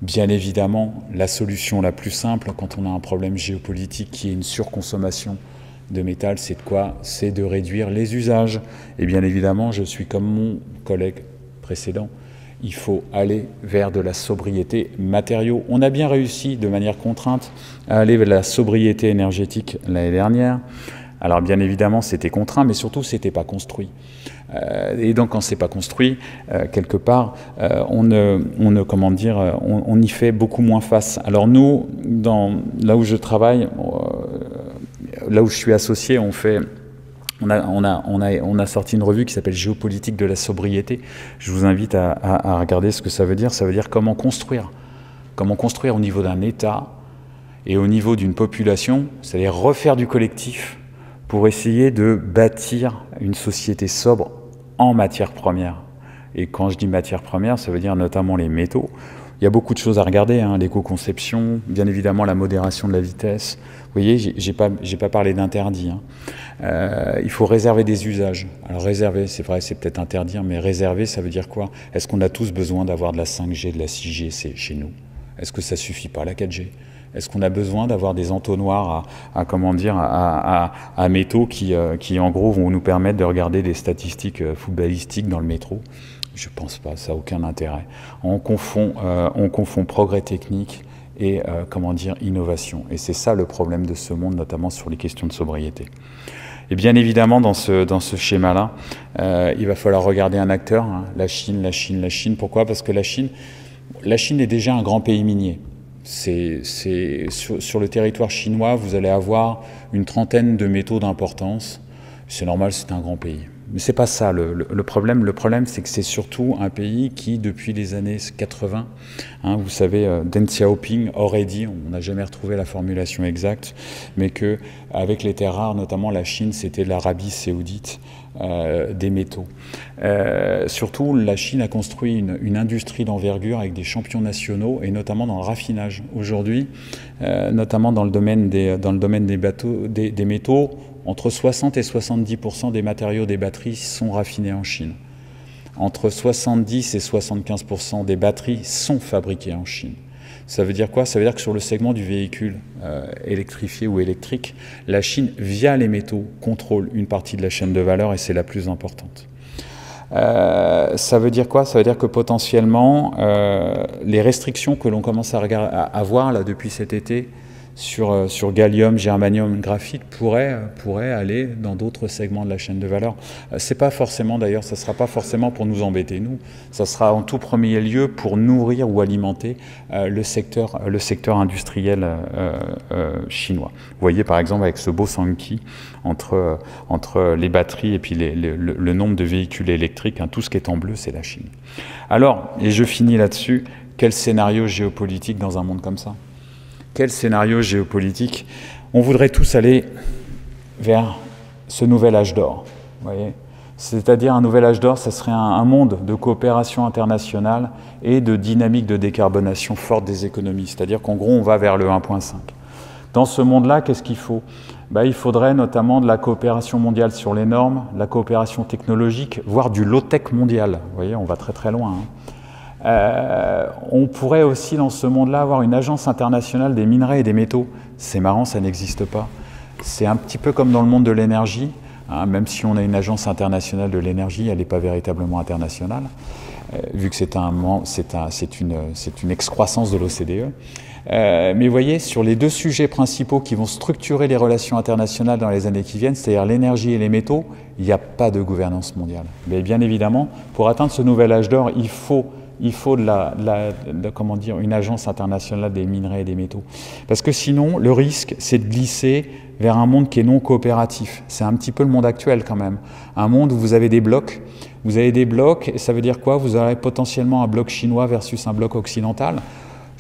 Bien évidemment, la solution la plus simple quand on a un problème géopolitique qui est une surconsommation de métal, c'est de quoi? C'est de réduire les usages. Et bien évidemment, je suis comme mon collègue précédent, il faut aller vers de la sobriété matériaux. On a bien réussi de manière contrainte à aller vers la sobriété énergétique l'année dernière. Alors bien évidemment, c'était contraint, mais surtout, c'était pas construit. Et donc, quand c'est pas construit, quelque part, on y fait beaucoup moins face. Alors nous, là où je travaille, là où je suis associé, on a sorti une revue qui s'appelle Géopolitique de la sobriété. Je vous invite à regarder ce que ça veut dire. Ça veut dire comment construire au niveau d'un État et au niveau d'une population, c'est-à-dire refaire du collectif pour essayer de bâtir une société sobre en matières premières. Et quand je dis matières premières, ça veut dire notamment les métaux. Il y a beaucoup de choses à regarder, hein, l'éco-conception, bien évidemment la modération de la vitesse. Vous voyez, j'ai pas parlé d'interdit. Hein. Il faut réserver des usages. Alors réserver, c'est vrai, c'est peut-être interdire, mais réserver, ça veut dire quoi? Est-ce qu'on a tous besoin d'avoir de la 5G, de la 6G chez nous? Est-ce que ça suffit pas, la 4G? Est-ce qu'on a besoin d'avoir des entonnoirs à métaux qui, en gros, vont nous permettre de regarder des statistiques footballistiques dans le métro? Je pense pas, ça n'a aucun intérêt. On confond progrès technique et innovation. Et c'est ça le problème de ce monde, notamment sur les questions de sobriété. Et bien évidemment, dans ce schéma-là, il va falloir regarder un acteur, hein, la Chine. Pourquoi? Parce que la Chine est déjà un grand pays minier. Sur le territoire chinois, vous allez avoir une trentaine de métaux d'importance. C'est normal, c'est un grand pays. Mais c'est pas ça le problème. Le problème, c'est que c'est surtout un pays qui, depuis les années 80, hein, vous savez, Deng Xiaoping aurait dit, on n'a jamais retrouvé la formulation exacte, mais que avec les terres rares, notamment la Chine, c'était l'Arabie saoudite des métaux. Surtout, la Chine a construit une industrie d'envergure avec des champions nationaux, et notamment dans le raffinage. Aujourd'hui, notamment dans le domaine des métaux, entre 60 et 70% des matériaux des batteries sont raffinés en Chine. Entre 70 et 75% des batteries sont fabriquées en Chine. Ça veut dire quoi? Ça veut dire que sur le segment du véhicule électrifié ou électrique, la Chine, via les métaux, contrôle une partie de la chaîne de valeur et c'est la plus importante. Ça veut dire quoi? Ça veut dire que potentiellement, les restrictions que l'on commence à voir là, depuis cet été, sur gallium, germanium, graphite pourrait aller dans d'autres segments de la chaîne de valeur. C'est pas forcément, d'ailleurs, ça sera pas forcément pour nous embêter, nous. Ça sera en tout premier lieu pour nourrir ou alimenter le secteur industriel chinois. Vous voyez par exemple avec ce beau Sankey entre les batteries et puis le nombre de véhicules électriques, hein, tout ce qui est en bleu, c'est la Chine. Alors, et je finis là-dessus, quel scénario géopolitique dans un monde comme ça? Quel scénario géopolitique? On voudrait tous aller vers ce nouvel âge d'or, voyez. C'est-à-dire un nouvel âge d'or, ça serait un monde de coopération internationale et de dynamique de décarbonation forte des économies. C'est-à-dire qu'en gros, on va vers le 1.5. Dans ce monde-là, qu'est-ce qu'il faut? Il faudrait notamment de la coopération mondiale sur les normes, la coopération technologique, voire du low-tech mondial. Vous voyez, on va très très loin, hein. On pourrait aussi dans ce monde-là avoir une agence internationale des minerais et des métaux. C'est marrant, ça n'existe pas. C'est un petit peu comme dans le monde de l'énergie, hein, même si on a une agence internationale de l'énergie, elle n'est pas véritablement internationale, vu que c'est une excroissance de l'OCDE. Mais vous voyez, sur les deux sujets principaux qui vont structurer les relations internationales dans les années qui viennent, c'est-à-dire l'énergie et les métaux, il n'y a pas de gouvernance mondiale. Mais bien évidemment, pour atteindre ce nouvel âge d'or, il faut une agence internationale des minerais et des métaux. Parce que sinon, le risque, c'est de glisser vers un monde qui est non coopératif. C'est un petit peu le monde actuel quand même. Un monde où vous avez des blocs. Vous avez des blocs, et ça veut dire quoi? Vous aurez potentiellement un bloc chinois versus un bloc occidental.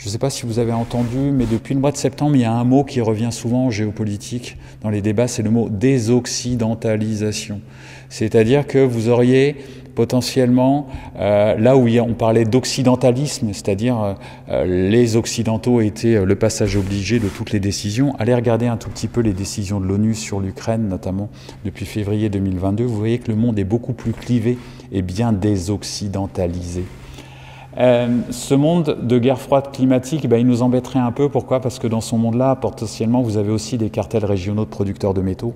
Je ne sais pas si vous avez entendu, mais depuis le mois de septembre, il y a un mot qui revient souvent en géopolitique dans les débats, c'est le mot désoccidentalisation. C'est-à-dire que vous auriez potentiellement, là où on parlait d'occidentalisme, c'est-à-dire les Occidentaux étaient le passage obligé de toutes les décisions, allez regarder un tout petit peu les décisions de l'ONU sur l'Ukraine, notamment depuis février 2022, vous voyez que le monde est beaucoup plus clivé et bien désoccidentalisé. Ce monde de guerre froide climatique, il nous embêterait un peu. Pourquoi? Parce que dans ce monde-là, potentiellement, vous avez aussi des cartels régionaux de producteurs de métaux.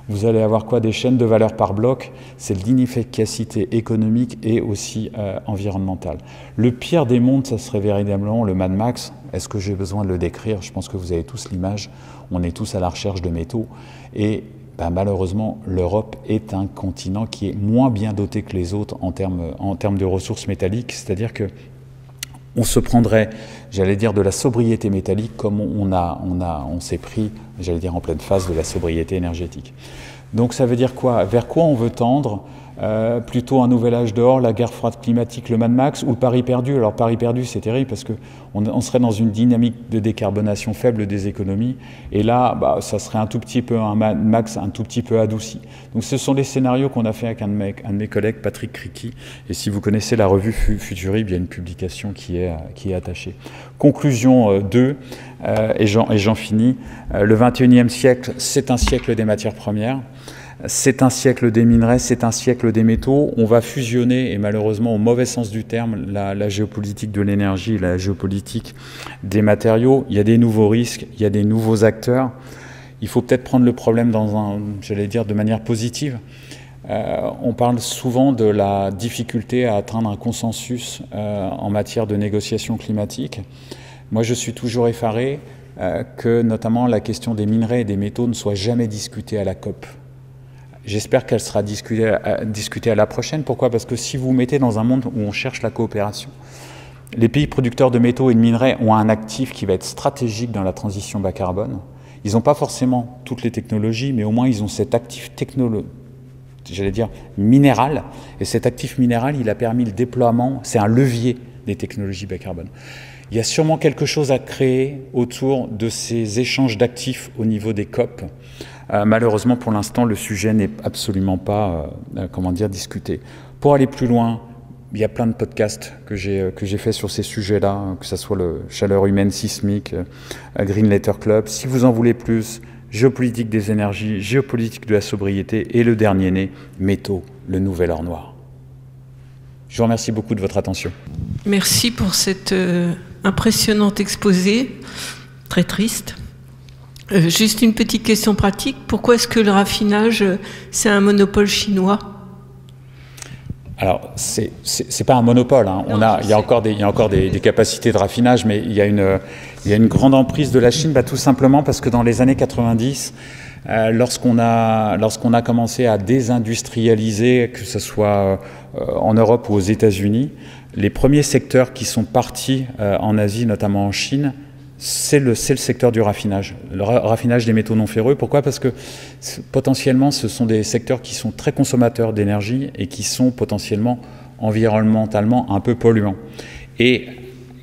Vous allez avoir quoi? Des chaînes de valeur par bloc. C'est l'inefficacité économique et aussi environnementale. Le pire des mondes, ça serait véritablement le Mad Max. Est-ce que j'ai besoin de le décrire? Je pense que vous avez tous l'image. On est tous à la recherche de métaux. Et malheureusement, l'Europe est un continent qui est moins bien doté que les autres en termes de ressources métalliques. C'est-à-dire que on se prendrait, j'allais dire, de la sobriété métallique comme on s'est pris, j'allais dire, en pleine phase de la sobriété énergétique. Donc ça veut dire quoi? Vers quoi on veut tendre? Plutôt un nouvel âge d'or, la guerre froide climatique, le Mad Max ou le pari perdu? Alors pari perdu, c'est terrible parce qu'on serait dans une dynamique de décarbonation faible des économies et là, ça serait un tout petit peu un Mad Max, un tout petit peu adouci. Donc ce sont les scénarios qu'on a fait avec un de mes collègues, Patrick Criqui, et si vous connaissez la revue Futurib, il y a une publication qui est attachée. Conclusion 2, et j'en finis, le 21e siècle, c'est un siècle des matières premières. C'est un siècle des minerais, c'est un siècle des métaux. On va fusionner, et malheureusement au mauvais sens du terme, la géopolitique de l'énergie et la géopolitique des matériaux. Il y a des nouveaux risques, il y a des nouveaux acteurs. Il faut peut-être prendre le problème j'allais dire, de manière positive. On parle souvent de la difficulté à atteindre un consensus en matière de négociation climatique. Moi, je suis toujours effaré que notamment la question des minerais et des métaux ne soit jamais discutée à la COP. J'espère qu'elle sera discutée à la prochaine. Pourquoi? Parce que si vous vous mettez dans un monde où on cherche la coopération, les pays producteurs de métaux et de minerais ont un actif qui va être stratégique dans la transition bas carbone. Ils n'ont pas forcément toutes les technologies, mais au moins ils ont cet actif j'allais dire minéral. Et cet actif minéral, il a permis le déploiement, c'est un levier des technologies bas carbone. Il y a sûrement quelque chose à créer autour de ces échanges d'actifs au niveau des COP. Malheureusement, pour l'instant, le sujet n'est absolument pas, discuté. Pour aller plus loin, il y a plein de podcasts que j'ai fait sur ces sujets-là, que ce soit le chaleur humaine sismique, Green Letter Club. Si vous en voulez plus, géopolitique des énergies, géopolitique de la sobriété et le dernier né, métaux, le nouvel or noir. Je vous remercie beaucoup de votre attention. Merci pour cet impressionnant exposé, très triste. Juste une petite question pratique. Pourquoi est-ce que le raffinage, c'est un monopole chinois? Alors, c'est pas un monopole. Hein. Il y a encore des capacités de raffinage, mais il y a une grande emprise de la Chine, tout simplement parce que dans les années 90, lorsqu'on a commencé à désindustrialiser, que ce soit en Europe ou aux États-Unis, les premiers secteurs qui sont partis en Asie, notamment en Chine, c'est le secteur du raffinage, le raffinage des métaux non ferreux. Pourquoi? Parce que potentiellement ce sont des secteurs qui sont très consommateurs d'énergie et qui sont potentiellement environnementalement un peu polluants. Et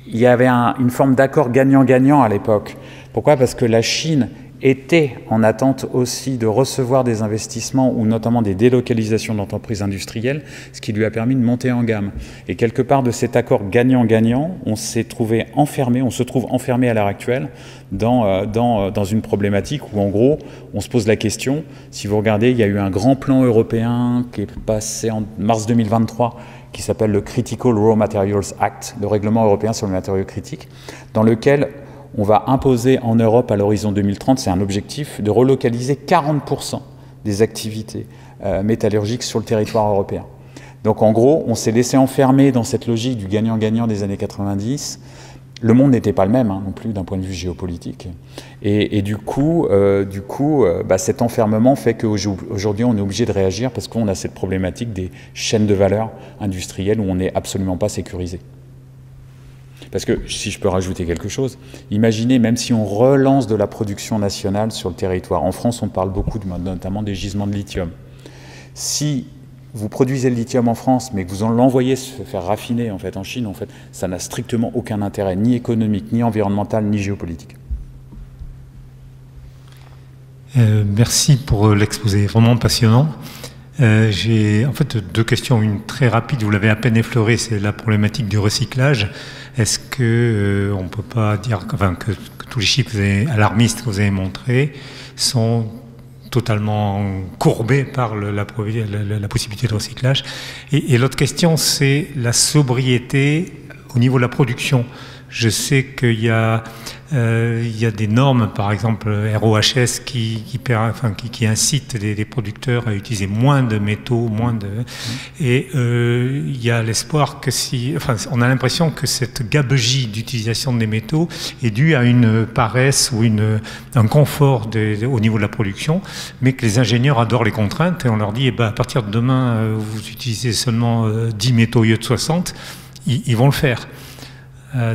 il y avait une forme d'accord gagnant-gagnant à l'époque. Pourquoi? Parce que la Chine était en attente aussi de recevoir des investissements ou notamment des délocalisations d'entreprises industrielles, ce qui lui a permis de monter en gamme. Et quelque part de cet accord gagnant-gagnant, on se trouve enfermé à l'heure actuelle dans une problématique où en gros, on se pose la question, si vous regardez, il y a eu un grand plan européen qui est passé en mars 2023, qui s'appelle le Critical Raw Materials Act, le règlement européen sur les matériaux critiques, dans lequel on va imposer en Europe à l'horizon 2030, c'est un objectif, de relocaliser 40% des activités métallurgiques sur le territoire européen. Donc en gros, on s'est laissé enfermer dans cette logique du gagnant-gagnant des années 90. Le monde n'était pas le même non plus d'un point de vue géopolitique. Et du coup, cet enfermement fait qu'aujourd'hui, on est obligé de réagir parce qu'on a cette problématique des chaînes de valeur industrielles où on n'est absolument pas sécurisé. Parce que, si je peux rajouter quelque chose, imaginez, même si on relance de la production nationale sur le territoire, en France on parle beaucoup notamment des gisements de lithium. Si vous produisez le lithium en France, mais que vous l'envoyez se faire raffiner en fait en Chine, en fait, ça n'a strictement aucun intérêt, ni économique, ni environnemental, ni géopolitique. Merci pour l'exposé, vraiment passionnant. J'ai en fait deux questions, une très rapide, vous l'avez à peine effleurée, c'est la problématique du recyclage. Est-ce que on ne peut pas dire que tous les chiffres alarmistes que vous avez montrés sont totalement courbés par la possibilité de recyclage? Et l'autre question, c'est la sobriété au niveau de la production. Je sais qu'il y a des normes, par exemple ROHS, qui incitent les producteurs à utiliser moins de métaux, et il y a l'espoir que on a l'impression que cette gabegie d'utilisation des métaux est due à une paresse ou un confort au niveau de la production, mais que les ingénieurs adorent les contraintes et on leur dit, à partir de demain, vous utilisez seulement 10 métaux au lieu de 60, ils vont le faire.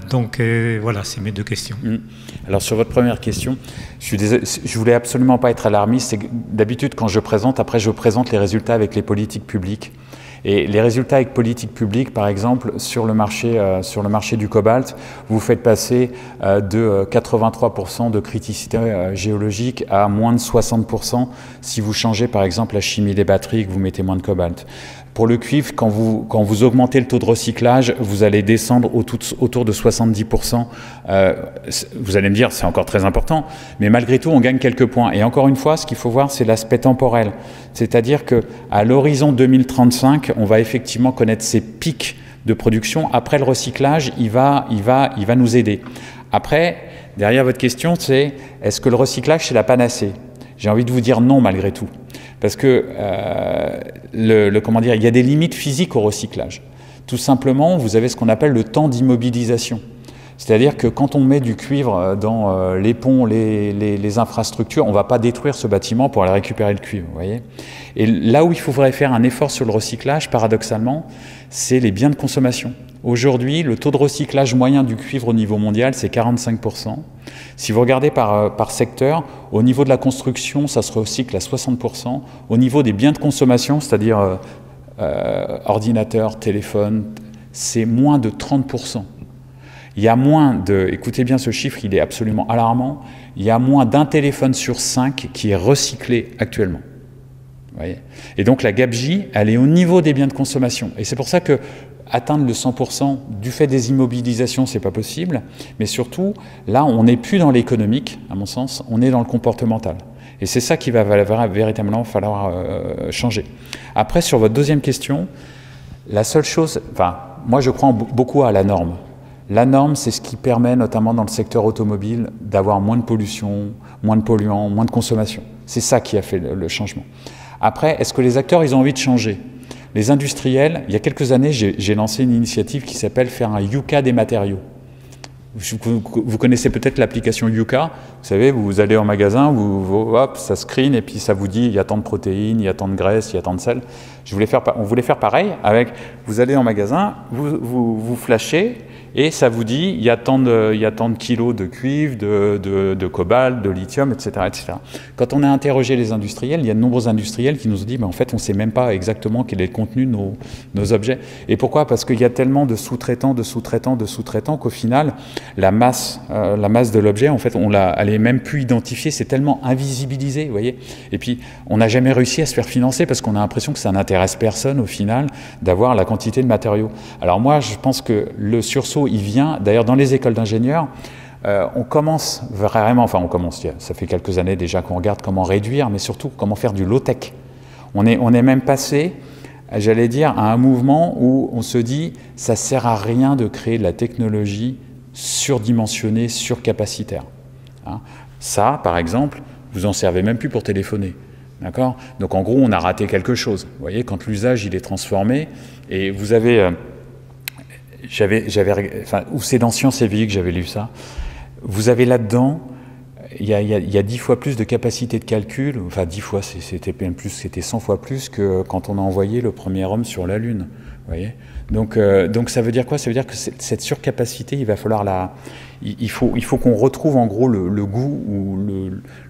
Donc voilà, c'est mes deux questions. Alors sur votre première question, je voulais absolument pas être alarmiste. D'habitude, quand je présente, après je présente les résultats avec les politiques publiques. Et les résultats avec politique publique, par exemple, sur le marché du cobalt, vous faites passer de 83% de criticité géologique à moins de 60% si vous changez, par exemple, la chimie des batteries et que vous mettez moins de cobalt. Pour le cuivre, quand vous augmentez le taux de recyclage, vous allez descendre autour de 70%. Vous allez me dire, c'est encore très important, mais malgré tout, on gagne quelques points. Et encore une fois, ce qu'il faut voir, c'est l'aspect temporel. C'est-à-dire qu'à l'horizon 2035, on va effectivement connaître ces pics de production. Après le recyclage, il va nous aider. Après, derrière votre question, c'est est-ce que le recyclage, c'est la panacée? J'ai envie de vous dire non, malgré tout. Parce que il y a des limites physiques au recyclage. Tout simplement, vous avez ce qu'on appelle le temps d'immobilisation. C'est-à-dire que quand on met du cuivre dans les ponts, les infrastructures, on ne va pas détruire ce bâtiment pour aller récupérer le cuivre, vous voyez. Et là où il faudrait faire un effort sur le recyclage, paradoxalement, c'est les biens de consommation. Aujourd'hui, le taux de recyclage moyen du cuivre au niveau mondial, c'est 45%. Si vous regardez par secteur, au niveau de la construction, ça se recycle à 60%. Au niveau des biens de consommation, c'est-à-dire ordinateur, téléphone, c'est moins de 30%. Il y a écoutez bien ce chiffre, il est absolument alarmant, il y a moins d'un téléphone sur 5 qui est recyclé actuellement. Vous voyez ? Et donc la gabegie, elle est au niveau des biens de consommation. Et c'est pour ça que atteindre le 100% du fait des immobilisations, c'est pas possible. Mais surtout, là, on n'est plus dans l'économique, à mon sens, on est dans le comportemental. Et c'est ça qui va véritablement falloir changer. Après, sur votre deuxième question, la seule chose, moi je crois beaucoup à la norme. La norme, c'est ce qui permet, notamment dans le secteur automobile, d'avoir moins de pollution, moins de polluants, moins de consommation. C'est ça qui a fait le changement. Après, est-ce que les acteurs, ils ont envie de changer ? Les industriels, il y a quelques années, j'ai lancé une initiative qui s'appelle faire un Yuka des matériaux. Vous connaissez peut-être l'application Yuka. Vous savez, vous allez en magasin, hop, ça screen et puis ça vous dit il y a tant de protéines, il y a tant de graisse, il y a tant de sel. On voulait faire pareil avec, vous allez en magasin, vous flashez et ça vous dit il y a tant de kilos de cuivre, de cobalt, de lithium, etc., etc. Quand on a interrogé les industriels, il y a de nombreux industriels qui nous ont dit en fait on ne sait même pas exactement quel est le contenu de nos objets. Et pourquoi ? Parce qu'il y a tellement de sous-traitants qu'au final la masse de l'objet, en fait, elle est même plus identifiée, c'est tellement invisibilisé, vous voyez. Et puis, on n'a jamais réussi à se faire financer parce qu'on a l'impression que ça n'intéresse personne, au final, d'avoir la quantité de matériaux. Alors moi, je pense que le sursaut, il vient, d'ailleurs, dans les écoles d'ingénieurs, on commence vraiment, ça fait quelques années déjà qu'on regarde comment réduire, mais surtout comment faire du low-tech. On est même passé, j'allais dire, à un mouvement où on se dit, ça sert à rien de créer de la technologie surdimensionné, surcapacitaire. Ça, par exemple, vous en servez même plus pour téléphoner. D'accord ? Donc en gros, on a raté quelque chose. Vous voyez, quand l'usage il est transformé, et vous avez, ou c'est dans Sciences et Vie que j'avais lu ça. Vous avez là-dedans, il y a 10 fois plus de capacité de calcul. Enfin, 10 fois, c'était même plus, c'était 100 fois plus que quand on a envoyé le premier homme sur la Lune. Vous voyez ? Donc ça veut dire quoi ? Ça veut dire que cette surcapacité, il va falloir il faut qu'on retrouve en gros le goût ou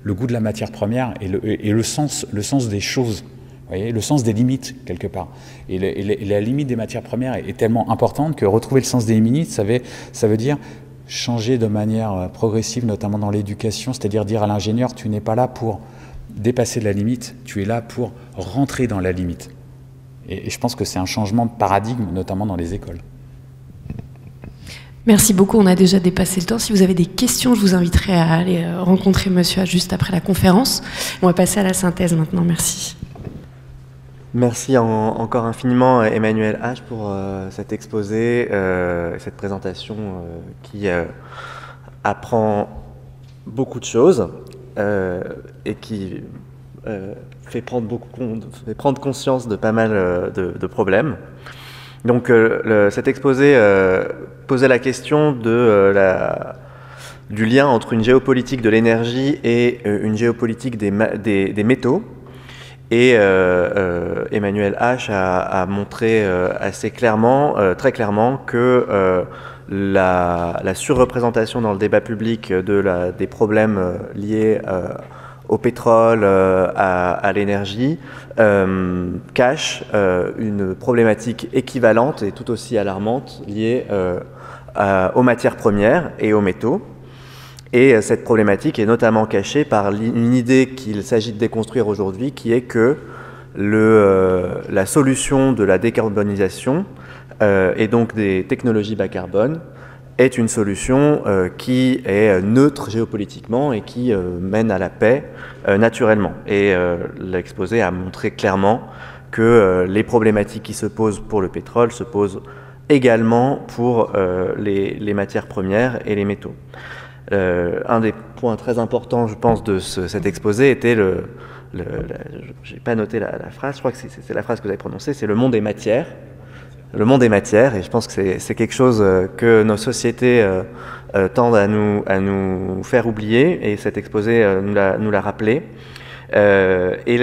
le goût de la matière première et le sens des choses. Vous Vous voyez, le sens des limites, quelque part. Et la limite des matières premières est tellement importante que retrouver le sens des limites, ça veut dire changer de manière progressive, notamment dans l'éducation, c'est-à-dire dire à l'ingénieur, tu n'es pas là pour dépasser la limite, tu es là pour rentrer dans la limite. Et je pense que c'est un changement de paradigme, notamment dans les écoles. Merci beaucoup, on a déjà dépassé le temps. Si vous avez des questions, je vous inviterai à aller rencontrer monsieur juste après la conférence. On va passer à la synthèse maintenant, merci. Merci encore infiniment Emmanuel H pour cet exposé, cette présentation qui apprend beaucoup de choses et qui fait prendre conscience de pas mal de problèmes. Donc cet exposé posait la question du lien entre une géopolitique de l'énergie et une géopolitique des métaux. Et Emmanuel H a montré assez clairement, très clairement, que la surreprésentation dans le débat public des problèmes liés au pétrole, à l'énergie, cache une problématique équivalente et tout aussi alarmante liée aux matières premières et aux métaux. Et cette problématique est notamment cachée par une idée qu'il s'agit de déconstruire aujourd'hui, qui est que la solution de la décarbonisation et donc des technologies bas carbone est une solution qui est neutre géopolitiquement et qui mène à la paix naturellement. Et l'exposé a montré clairement que les problématiques qui se posent pour le pétrole se posent également pour les matières premières et les métaux. Un des points très importants, je pense, de cet exposé était je n'ai pas noté la phrase, je crois que c'est la phrase que vous avez prononcée, c'est le monde des matières. Le monde des matières, et je pense que c'est quelque chose que nos sociétés tendent à nous faire oublier, et cet exposé nous l'a rappelé. Et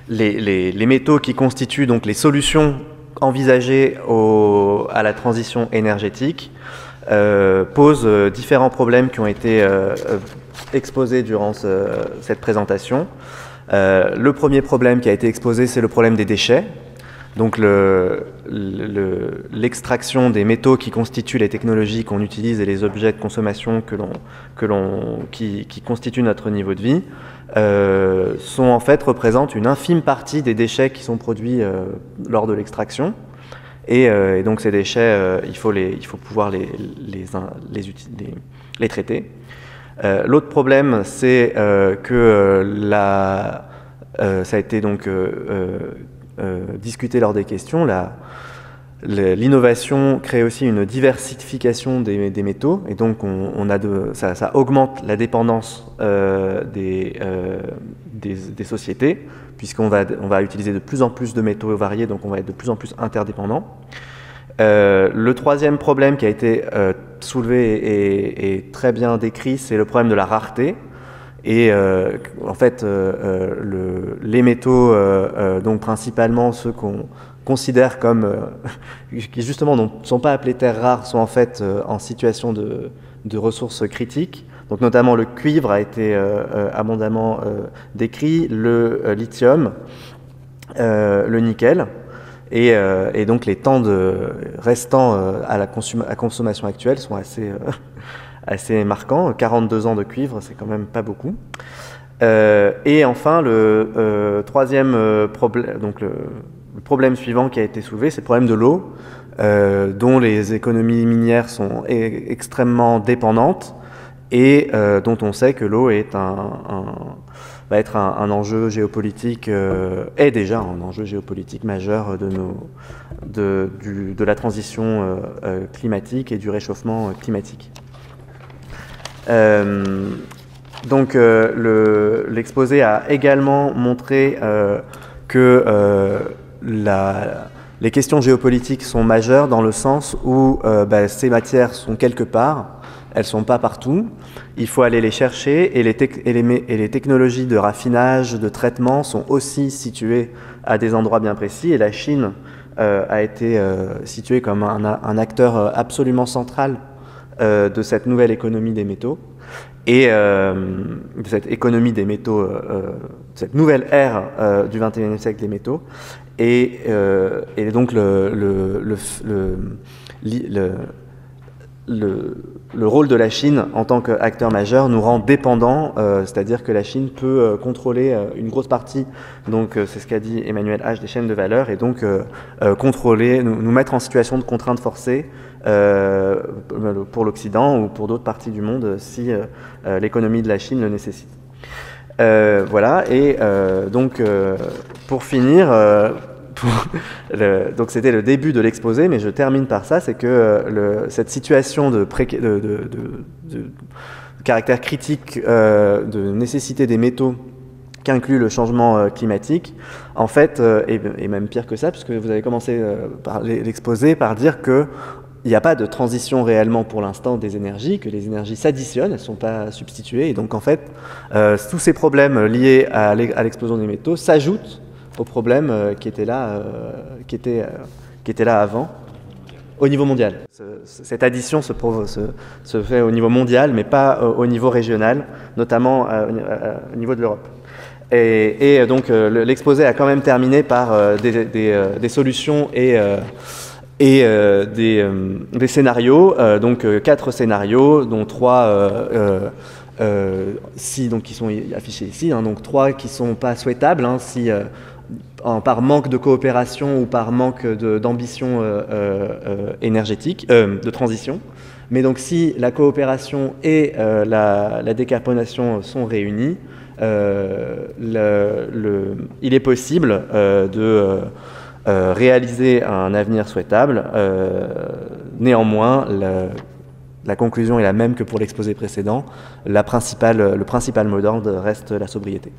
les métaux qui constituent donc les solutions envisagées à la transition énergétique pose différents problèmes qui ont été exposés durant cette présentation. Le premier problème qui a été exposé, c'est le problème des déchets. Donc l'extraction des métaux qui constituent les technologies qu'on utilise et les objets de consommation qui constituent notre niveau de vie représentent une infime partie des déchets qui sont produits lors de l'extraction. Et donc ces déchets, il faut pouvoir les traiter. L'autre problème, c'est que ça a été donc discuté lors des questions. L'innovation crée aussi une diversification des métaux, et donc ça augmente la dépendance des sociétés, puisqu'on va utiliser de plus en plus de métaux variés, donc on va être de plus en plus interdépendants. Le troisième problème qui a été soulevé et très bien décrit, c'est le problème de la rareté. Et en fait, les métaux, donc principalement ceux qu'on considère comme, qui justement ne sont pas appelés terres rares, sont en fait en situation de ressources critiques. Donc notamment le cuivre a été abondamment décrit, le lithium, le nickel. Et donc les temps restants à la consommation actuelle sont assez marquants. 42 ans de cuivre, c'est quand même pas beaucoup. Et enfin, le troisième problème, donc le problème suivant qui a été soulevé, c'est le problème de l'eau, dont les économies minières sont extrêmement dépendantes et dont on sait que l'eau va être un enjeu géopolitique, est déjà un enjeu géopolitique majeur de la transition climatique et du réchauffement climatique. Donc l'exposé a également montré que les questions géopolitiques sont majeures dans le sens où ces matières sont quelque part, elles ne sont pas partout, il faut aller les chercher, et les technologies de raffinage, de traitement sont aussi situées à des endroits bien précis, et la Chine a été située comme un acteur absolument central de cette nouvelle économie des métaux. et de cette économie des métaux, cette nouvelle ère du XXIe siècle des métaux, et donc le rôle de la Chine en tant qu'acteur majeur nous rend dépendants, c'est-à-dire que la Chine peut contrôler une grosse partie, donc c'est ce qu'a dit Emmanuel H, des chaînes de valeur, et donc contrôler, nous mettre en situation de contrainte forcée pour l'Occident ou pour d'autres parties du monde si l'économie de la Chine le nécessite. Voilà, et donc pour finir, donc c'était le début de l'exposé, mais je termine par ça, c'est que cette situation de caractère critique, de nécessité des métaux qu'inclut le changement climatique, en fait, et même pire que ça, puisque vous avez commencé par l'exposé par dire que il n'y a pas de transition réellement pour l'instant des énergies, que les énergies s'additionnent, elles ne sont pas substituées, et donc en fait, tous ces problèmes liés à l'explosion des métaux s'ajoutent aux problèmes qui étaient là avant, au niveau mondial. Cette addition se fait au niveau mondial, mais pas au niveau régional, notamment au niveau de l'Europe. Et donc l'exposé a quand même terminé par des solutions et des scénarios, donc 4 scénarios, dont 3 qui sont affichés ici, hein, donc 3 qui ne sont pas souhaitables, hein, par manque de coopération ou par manque d'ambition énergétique, de transition. Mais donc si la coopération et la décarbonation sont réunies, il est possible de réaliser un avenir souhaitable. Néanmoins, la conclusion est la même que pour l'exposé précédent. Le principal mot d'ordre reste la sobriété.